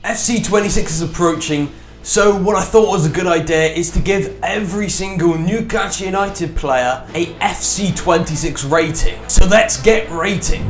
FC26 is approaching, so what I thought was a good idea is to give every single Newcastle United player a FC26 rating. So let's get rating.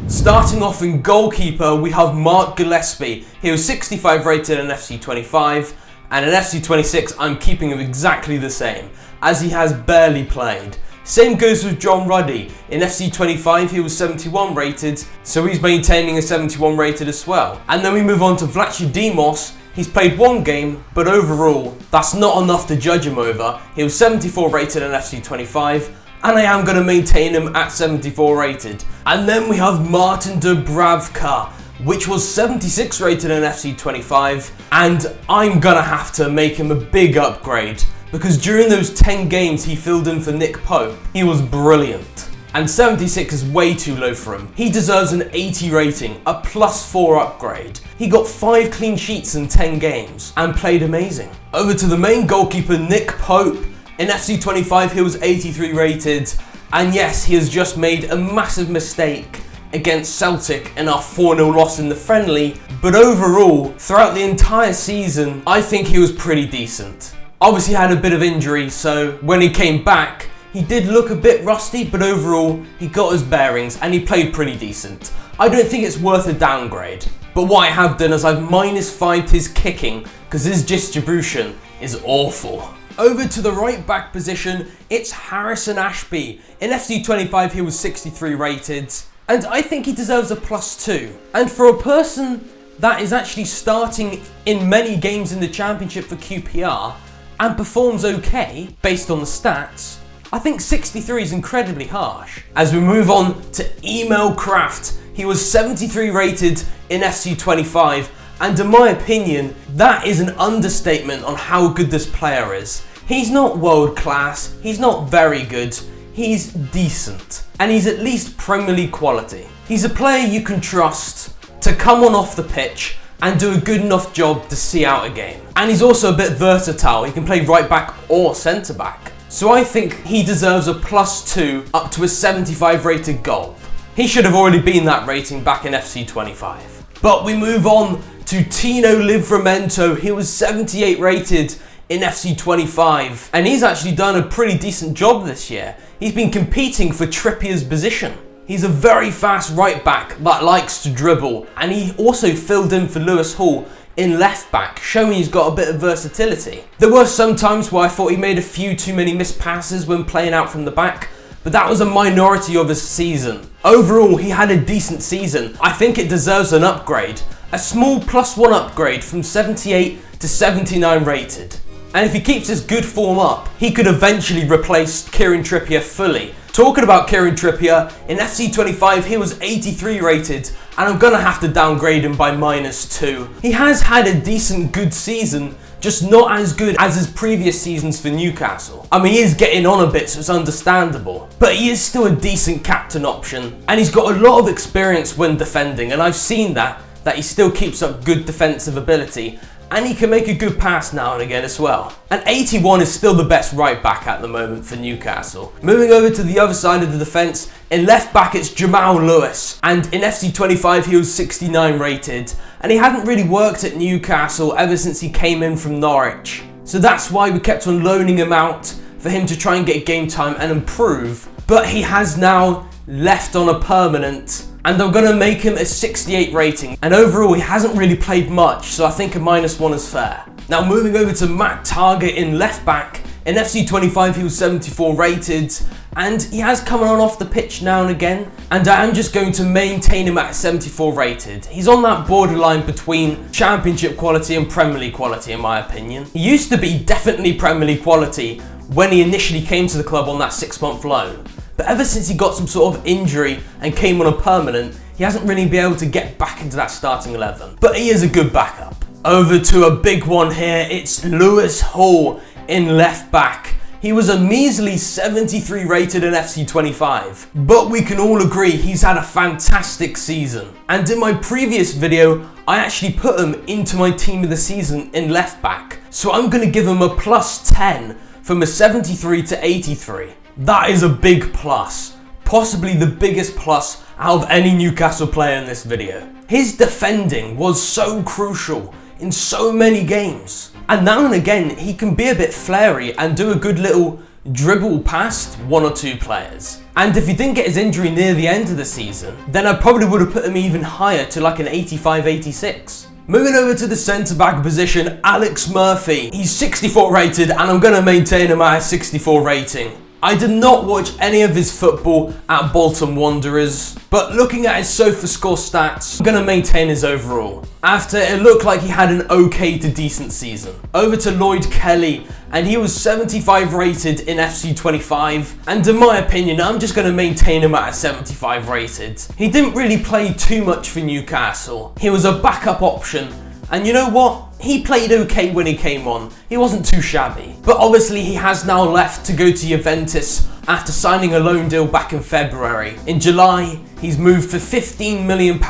Starting off in goalkeeper, we have Mark Gillespie. He was 65 rated in FC25, and in FC26 I'm keeping him exactly the same, as he has barely played. Same goes with John Ruddy. In FC25 he was 71 rated, so he's maintaining a 71 rated as well. And then we move on to Vlachodimos. He's played one game, but overall that's not enough to judge him over. He was 74 rated in FC25, and I am going to maintain him at 74 rated. And then we have Martin Dubravka, which was 76 rated in FC25, and I'm going to have to make him a big upgrade, because during those 10 games he filled in for Nick Pope, he was brilliant. And 76 is way too low for him. He deserves an 80 rating, a +4 upgrade. He got 5 clean sheets in 10 games and played amazing. Over to the main goalkeeper, Nick Pope. In FC25 he was 83 rated, and yes, he has just made a massive mistake against Celtic in our 4-0 loss in the friendly, but overall, throughout the entire season, I think he was pretty decent. Obviously he had a bit of injury, so when he came back, he did look a bit rusty, but overall, he got his bearings and he played pretty decent. I don't think it's worth a downgrade, but what I have done is I've -5'd his kicking, because his distribution is awful. Over to the right back position, it's Harrison Ashby. In FC25 he was 63 rated, and I think he deserves a +2. And for a person that is actually starting in many games in the Championship for QPR, and performs okay based on the stats, I think 63 is incredibly harsh. As we move on to Emil Kraft, he was 73 rated in FC25, and in my opinion, that is an understatement on how good this player is. He's not world class, he's not very good, he's decent, and he's at least Premier League quality. He's a player you can trust to come on off the pitch and do a good enough job to see out a game. And he's also a bit versatile, he can play right back or centre back. So I think he deserves a +2 up to a 75 rated gold. He should have already been that rating back in FC25. But we move on to Tino Livramento. He was 78 rated in FC25, and he's actually done a pretty decent job this year. He's been competing for Trippier's position. He's a very fast right back that likes to dribble, and he also filled in for Lewis Hall in left back, showing he's got a bit of versatility. There were some times where I thought he made a few too many missed passes when playing out from the back, but that was a minority of his season. Overall, he had a decent season. I think it deserves an upgrade, a small +1 upgrade from 78 to 79 rated. And if he keeps his good form up, he could eventually replace Kieran Trippier fully. Talking about Kieran Trippier, in FC25 he was 83 rated, and I'm gonna have to downgrade him by -2. He has had a decent good season, just not as good as his previous seasons for Newcastle. I mean, he is getting on a bit, so it's understandable, but he is still a decent captain option, and he's got a lot of experience when defending, and I've seen that he still keeps up good defensive ability, and he can make a good pass now and again as well. And 81 is still the best right back at the moment for Newcastle. Moving over to the other side of the defence, in left back it's Jamal Lewis, and in FC25 he was 69 rated, and he hadn't really worked at Newcastle ever since he came in from Norwich. So that's why we kept on loaning him out for him to try and get game time and improve, but he has now left on a permanent, and I'm going to make him a 68 rating, and overall he hasn't really played much, so I think a -1 is fair. Now moving over to Matt Target in left back, in FC25 he was 74 rated, and he has come on off the pitch now and again, and I am just going to maintain him at 74 rated. He's on that borderline between Championship quality and Premier League quality in my opinion. He used to be definitely Premier League quality when he initially came to the club on that 6-month loan. But ever since he got some sort of injury and came on a permanent, he hasn't really been able to get back into that starting 11. But he is a good backup. Over to a big one here, it's Lewis Hall in left back. He was a measly 73 rated in FC25, but we can all agree he's had a fantastic season. And in my previous video, I actually put him into my team of the season in left back. So I'm going to give him a +10 from a 73 to 83. That is a big plus, possibly the biggest plus out of any Newcastle player in this video. His defending was so crucial in so many games. And now and again, he can be a bit flary and do a good little dribble past one or two players. And if he didn't get his injury near the end of the season, then I probably would have put him even higher to like an 85-86. Moving over to the centre-back position, Alex Murphy. He's 64 rated and I'm going to maintain him at a 64 rating. I did not watch any of his football at Bolton Wanderers, but looking at his SofaScore stats, I'm going to maintain his overall, after it looked like he had an okay to decent season. Over to Lloyd Kelly, and he was 75 rated in FC 25, and in my opinion, I'm just going to maintain him at a 75 rated. He didn't really play too much for Newcastle. He was a backup option, and you know what? He played okay when he came on. He wasn't too shabby. But obviously he has now left to go to Juventus after signing a loan deal back in February. In July, he's moved for £15 million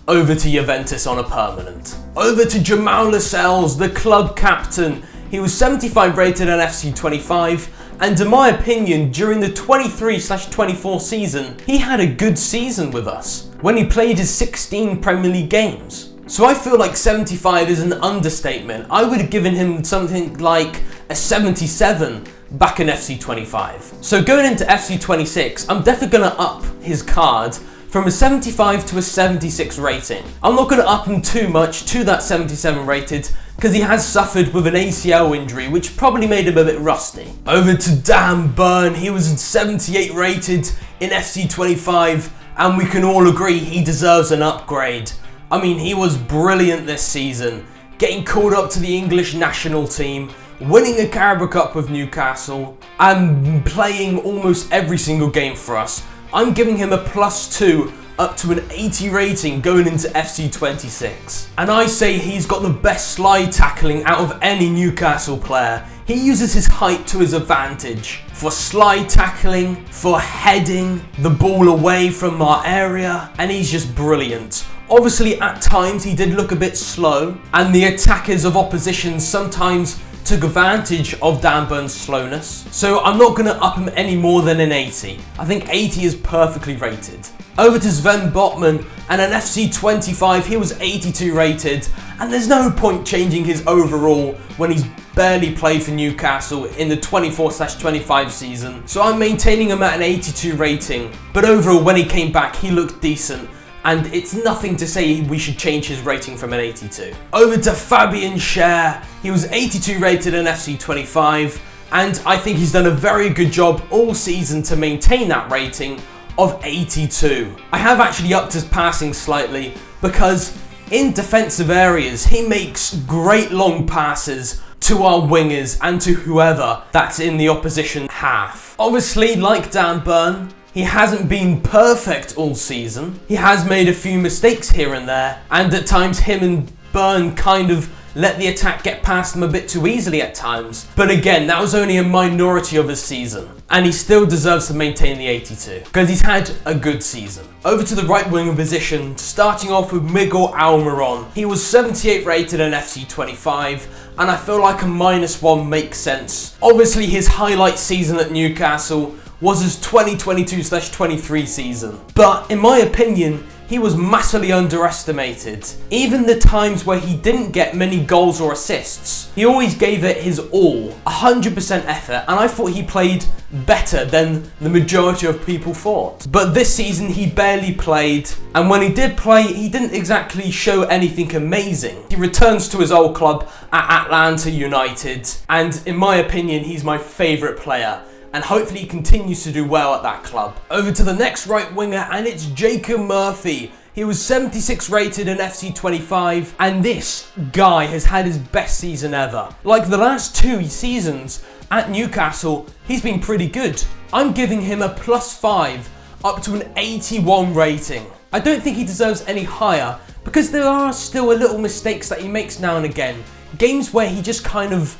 over to Juventus on a permanent. Over to Jamal Lascelles, the club captain. He was 75 rated on FC 25, and in my opinion, during the 23/24 season, he had a good season with us when he played his 16 Premier League games. So I feel like 75 is an understatement. I would have given him something like a 77 back in FC 25. So going into FC 26, I'm definitely going to up his card from a 75 to a 76 rating. I'm not going to up him too much to that 77 rated because he has suffered with an ACL injury, which probably made him a bit rusty. Over to Dan Burn. He was 78 rated in FC 25, and we can all agree he deserves an upgrade. I mean, he was brilliant this season, getting called up to the English national team, winning a Carabao Cup with Newcastle, and playing almost every single game for us. I'm giving him a +2 up to an 80 rating going into FC 26. And I say he's got the best slide tackling out of any Newcastle player. He uses his height to his advantage for slide tackling, for heading the ball away from our area, and he's just brilliant. Obviously, at times he did look a bit slow, and the attackers of opposition sometimes took advantage of Dan Burn's slowness. So I'm not going to up him any more than an 80. I think 80 is perfectly rated. Over to Sven Botman, and an FC 25, he was 82 rated, and there's no point changing his overall when he's barely played for Newcastle in the 24/25 season. So I'm maintaining him at an 82 rating, but overall when he came back he looked decent, and it's nothing to say we should change his rating from an 82. Over to Fabian Schär. He was 82 rated in FC 25, and I think he's done a very good job all season to maintain that rating of 82. I have actually upped his passing slightly because in defensive areas he makes great long passes to our wingers and to whoever that's in the opposition half. Obviously, like Dan Burn, he hasn't been perfect all season. He has made a few mistakes here and there, and at times him and Burn kind of let the attack get past him a bit too easily at times. But again, that was only a minority of his season, and he still deserves to maintain the 82 because he's had a good season. Over to the right winger position, starting off with Miguel Almiron. He was 78 rated in FC 25, and I feel like a -1 makes sense. Obviously, his highlight season at Newcastle was his 2022/23 season, but in my opinion, he was massively underestimated. Even the times where he didn't get many goals or assists, he always gave it his all, 100% effort, and I thought he played better than the majority of people thought. But this season he barely played, and when he did play, he didn't exactly show anything amazing. He returns to his old club at Atlanta United, and in my opinion, he's my favourite player, and hopefully he continues to do well at that club. Over to the next right winger, and it's Jacob Murphy. He was 76 rated in FC 25, and this guy has had his best season ever. Like the last 2 seasons at Newcastle, he's been pretty good. I'm giving him a +5 up to an 81 rating. I don't think he deserves any higher because there are still a little mistakes that he makes now and again. Games where he just kind of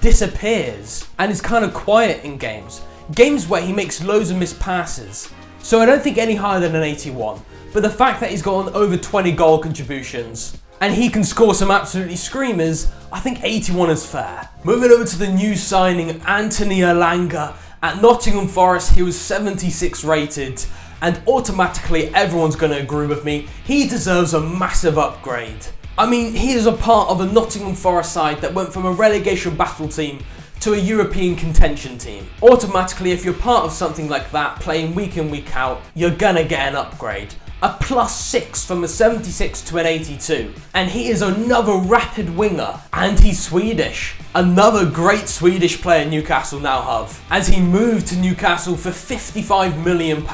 disappears and is kind of quiet in games. Games where he makes loads of missed passes. So I don't think any higher than an 81. But the fact that he's got over 20 goal contributions and he can score some absolutely screamers, I think 81 is fair. Moving over to the new signing, Anthony Elanga. At Nottingham Forest, he was 76 rated, and automatically everyone's going to agree with me, he deserves a massive upgrade. I mean, he is a part of a Nottingham Forest side that went from a relegation battle team to a European contention team. Automatically, if you're part of something like that, playing week in, week out, you're gonna get an upgrade. A +6 from a 76 to an 82. And he is another rapid winger, and he's Swedish. Another great Swedish player Newcastle now have, as he moved to Newcastle for £55 million.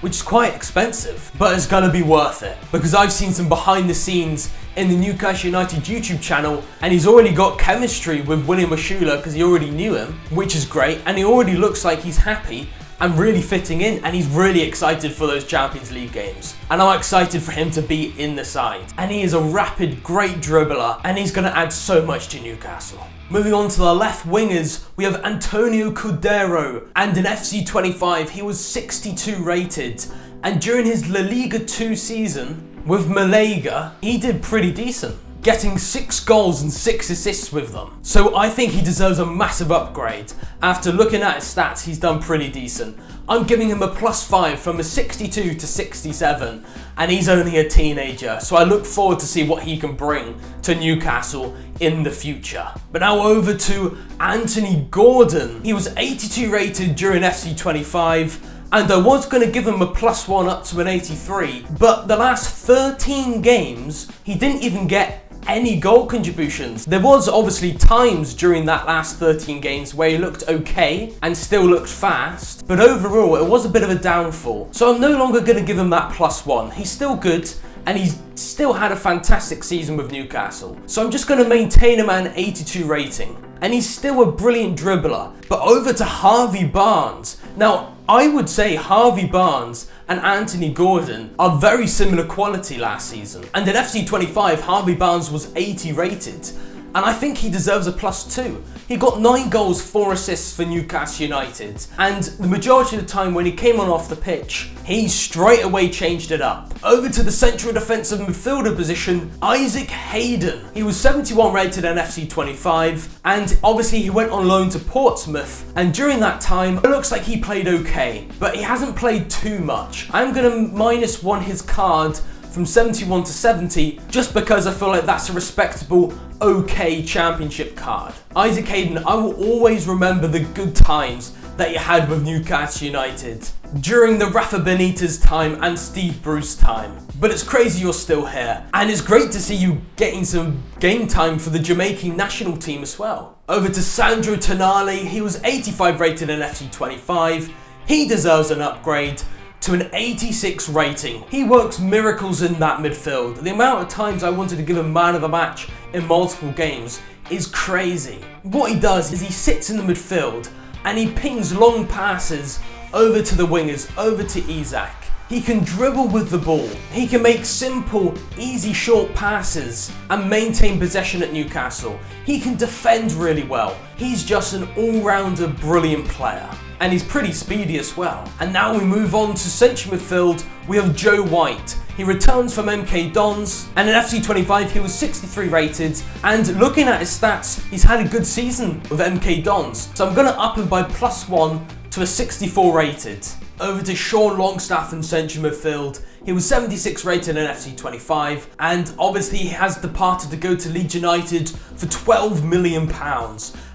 Which is quite expensive, but it's gonna be worth it. Because I've seen some behind the scenes in the Newcastle United YouTube channel, and he's already got chemistry with William Ashula because he already knew him, which is great, and he already looks like he's happy and really fitting in, and he's really excited for those Champions League games. And I'm excited for him to be in the side. And he is a rapid, great dribbler, and he's gonna add so much to Newcastle. Moving on to the left wingers, we have Antonio Cordero, and in FC 25 he was 62 rated, and during his La Liga 2 season with Malaga, he did pretty decent, getting 6 goals and 6 assists with them. So I think he deserves a massive upgrade. After looking at his stats, he's done pretty decent. I'm giving him a +5 from a 62 to 67, and he's only a teenager, so I look forward to see what he can bring to Newcastle in the future. But now over to Anthony Gordon. He was 82 rated during FC 25, and I was going to give him a +1 up to an 83, but the last 13 games, he didn't even get any goal contributions. There was obviously times during that last 13 games where he looked okay and still looked fast, but overall it was a bit of a downfall. So I'm no longer going to give him that +1. He's still good, and he's still had a fantastic season with Newcastle. So I'm just going to maintain him at an 82 rating. And he's still a brilliant dribbler. But over to Harvey Barnes. Now, I would say Harvey Barnes and Anthony Gordon are very similar quality last season. And in FC 25, Harvey Barnes was 80 rated. And I think he deserves a +2. He got 9 goals, 4 assists for Newcastle United. And the majority of the time when he came on off the pitch, he straight away changed it up. Over to the central defensive midfielder position, Isak Hayden. He was 71 rated in FC 25, and obviously he went on loan to Portsmouth. And during that time, it looks like he played okay, but he hasn't played too much. I'm going to -1 his card from 71 to 70, just because I feel like that's a respectable, okay championship card. Isak Hayden, I will always remember the good times that you had with Newcastle United during the Rafa Benitez time and Steve Bruce time. But it's crazy you're still here, and it's great to see you getting some game time for the Jamaican national team as well. Over to Sandro Tonali, he was 85 rated in FC 25. He deserves an upgrade to an 86 rating. He works miracles in that midfield. The amount of times I wanted to give him man of the match in multiple games is crazy. What he does is he sits in the midfield and he pings long passes over to the wingers, over to Isak. He can dribble with the ball. He can make simple, easy short passes and maintain possession at Newcastle. He can defend really well. He's just an all-rounder brilliant player. And he's pretty speedy as well. And now we move on to central midfield. We have Joe White. He returns from MK Dons, and in FC 25 he was 63 rated, and looking at his stats, he's had a good season with MK Dons. So I'm going to up him by +1 to a 64 rated. Over to Sean Longstaff in central midfield. He was 76 rated in FC 25, and obviously he has departed to go to Leeds United for £12 million.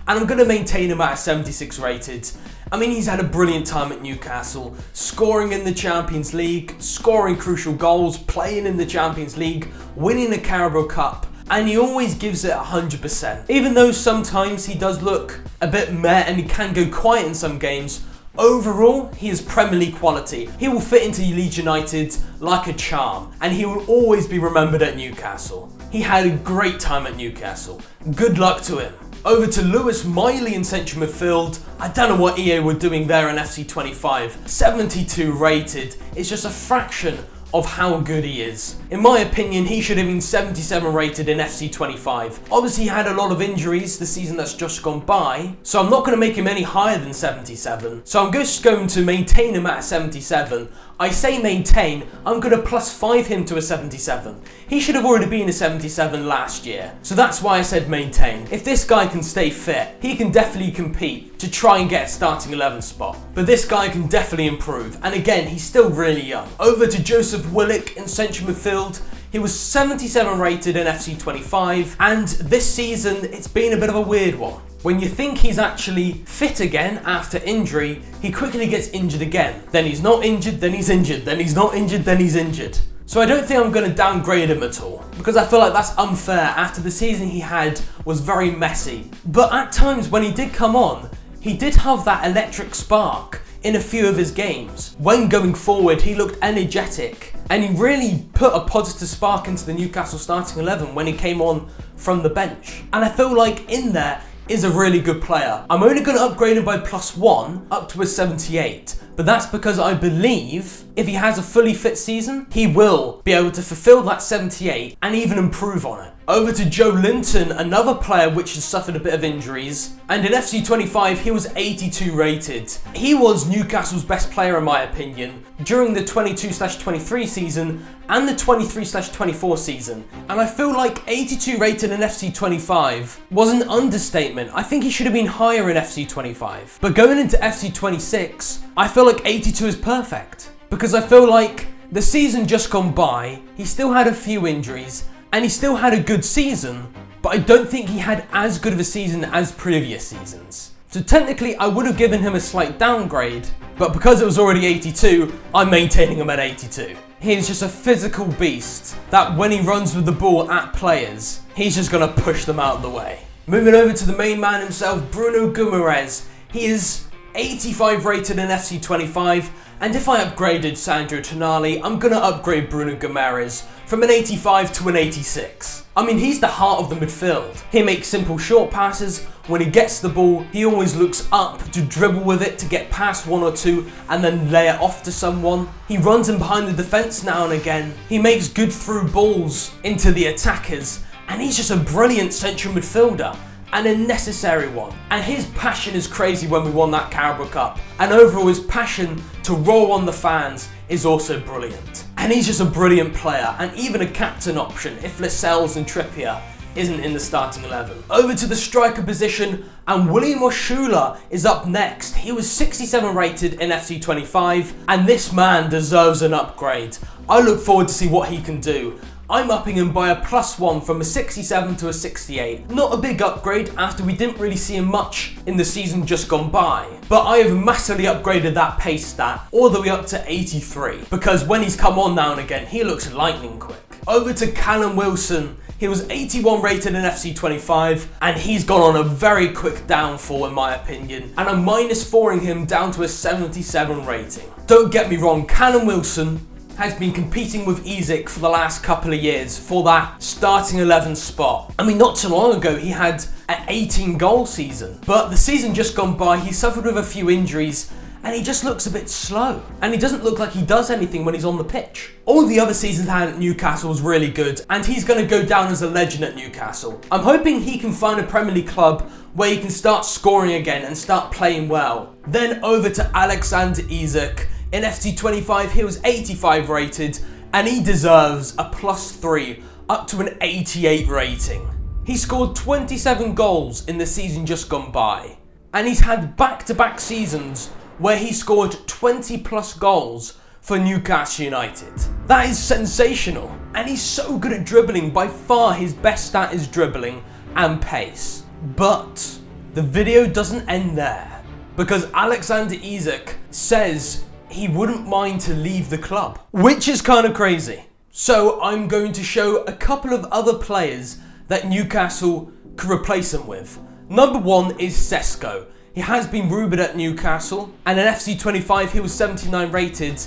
And I'm going to maintain him at a 76 rated. I mean, he's had a brilliant time at Newcastle, scoring in the Champions League, scoring crucial goals, playing in the Champions League, winning the Carabao Cup, and he always gives it 100%. Even though sometimes he does look a bit meh and he can go quiet in some games, overall, he is Premier League quality. He will fit into Leeds United like a charm, and he will always be remembered at Newcastle. He had a great time at Newcastle. Good luck to him. Over to Lewis Miley in central midfield. I don't know what EA were doing there in FC 25. 72 rated. It's just a fraction of how good he is. In my opinion, he should have been 77 rated in FC 25. Obviously, he had a lot of injuries the season that's just gone by, so I'm not going to make him any higher than 77. So I'm just going to maintain him at 77. I say maintain, I'm going to +5 him to a 77. He should have already been a 77 last year, so that's why I said maintain. If this guy can stay fit, he can definitely compete to try and get a starting 11 spot. But this guy can definitely improve, and again, he's still really young. Over to Joseph Willock in central midfield. He was 77 rated in FC 25, and this season it's been a bit of a weird one. When you think he's actually fit again after injury, he quickly gets injured again. Then he's not injured, then he's injured, then he's not injured, then he's injured. So I don't think I'm going to downgrade him at all, because I feel like that's unfair after the season he had was very messy. But at times when he did come on, he did have that electric spark in a few of his games. When going forward, he looked energetic, and he really put a positive spark into the Newcastle starting 11 when he came on from the bench. And I feel like in there is a really good player. I'm only going to upgrade him by +1 up to a 78, but that's because I believe if he has a fully fit season, he will be able to fulfill that 78 and even improve on it. Over to Joe Linton, another player which has suffered a bit of injuries, and in FC 25 he was 82 rated. He was Newcastle's best player in my opinion during the 22/23 season and the 23/24 season, and I feel like 82 rated in FC 25 was an understatement. I think he should have been higher in FC 25, but going into FC 26 I feel like 82 is perfect, because I feel like the season just gone by, he still had a few injuries, and he still had a good season, but I don't think he had as good of a season as previous seasons. So technically I would have given him a slight downgrade, but because it was already 82, I'm maintaining him at 82. He's just a physical beast that when he runs with the ball at players, he's just going to push them out of the way. Moving over to the main man himself, Bruno Guimaraes. He is 85 rated in FC 25, and if I upgraded Sandro Tonali, I'm going to upgrade Bruno Guimaraes from an 85 to an 86. I mean, he's the heart of the midfield. He makes simple short passes. When he gets the ball, he always looks up to dribble with it to get past one or two and then lay it off to someone. He runs in behind the defence now and again. He makes good through balls into the attackers, and he's just a brilliant central midfielder. And a necessary one. And his passion is crazy when we won that Carabao Cup. And overall his passion to roll on the fans is also brilliant. And he's just a brilliant player, and even a captain option if Lascelles and Trippier isn't in the starting 11. Over to the striker position, and William Oshula is up next. He was 67 rated in FC 25, and this man deserves an upgrade. I look forward to see what he can do. I'm upping him by a +1 from a 67 to a 68. Not a big upgrade after we didn't really see him much in the season just gone by. But I have massively upgraded that pace stat all the way up to 83. Because when he's come on now and again, he looks lightning quick. Over to Callum Wilson. He was 81 rated in FC 25, and he's gone on a very quick downfall in my opinion. And I'm -4ing him down to a 77 rating. Don't get me wrong, Callum Wilson has been competing with Isak for the last couple of years for that starting 11 spot. I mean, not too long ago he had an 18 goal season, but the season just gone by he suffered with a few injuries and he just looks a bit slow, and he doesn't look like he does anything when he's on the pitch. All the other seasons had at Newcastle was really good, and he's going to go down as a legend at Newcastle. I'm hoping he can find a Premier League club where he can start scoring again and start playing well. Then over to Alexander Isak. In FC 25, he was 85 rated, and he deserves a +3 up to an 88 rating. He scored 27 goals in the season just gone by, and he's had back-to-back seasons where he scored 20+ goals for Newcastle United. That is sensational, and he's so good at dribbling. By far his best stat is dribbling and pace. But the video doesn't end there, because Alexander Isak says he wouldn't mind to leave the club, which is kind of crazy. So I'm going to show a couple of other players that Newcastle could replace him with. Number 1 is Sesko. He has been rumoured at Newcastle, and in FC 25 he was 79 rated,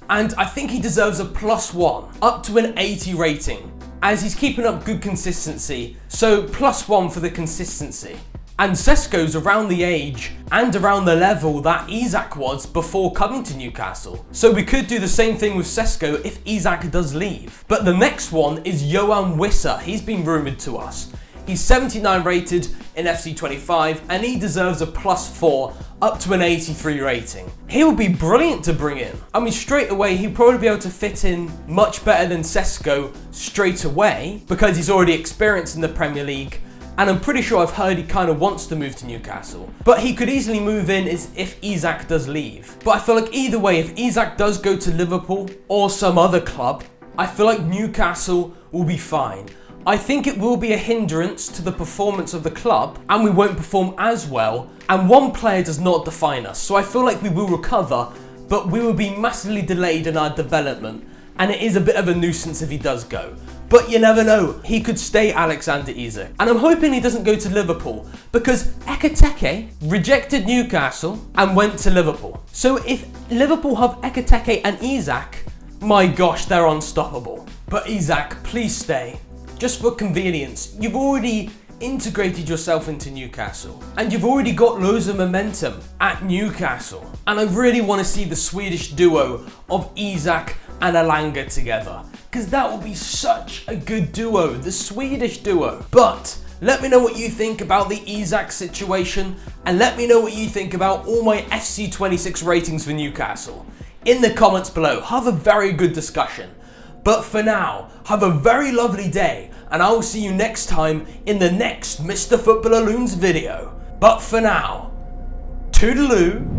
and I think he deserves a +1 up to an 80 rating, as he's keeping up good consistency, so +1 for the consistency. And Sesko's around the age and around the level that Isak was before coming to Newcastle. So we could do the same thing with Sesko if Isak does leave. But the next one is Yoane Wissa. He's been rumoured to us. He's 79 rated in FC25 and he deserves a +4 up to an 83 rating. He would be brilliant to bring in. I mean, straight away, he'd probably be able to fit in much better than Sesko straight away because he's already experienced in the Premier League. And I'm pretty sure I've heard he kind of wants to move to Newcastle. But he could easily move in if Isak does leave. But I feel like either way, if Isak does go to Liverpool or some other club, I feel like Newcastle will be fine. I think it will be a hindrance to the performance of the club and we won't perform as well. And one player does not define us. So I feel like we will recover, but we will be massively delayed in our development. And it is a bit of a nuisance if he does go. But you never know, he could stay Alexander Isak. And I'm hoping he doesn't go to Liverpool because Ekitike rejected Newcastle and went to Liverpool. So if Liverpool have Ekitike and Isak, my gosh, they're unstoppable. But Isak, please stay. Just for convenience, you've already integrated yourself into Newcastle and you've already got loads of momentum at Newcastle. And I really want to see the Swedish duo of Isak and Elanga together, because that will be such a good duo, the Swedish duo. But let me know what you think about the Isak situation, and let me know what you think about all my FC26 ratings for Newcastle in the comments below. Have a very good discussion. But for now, have a very lovely day, and I will see you next time in the next Mr. Footballer Loons video. But for now, toodaloo.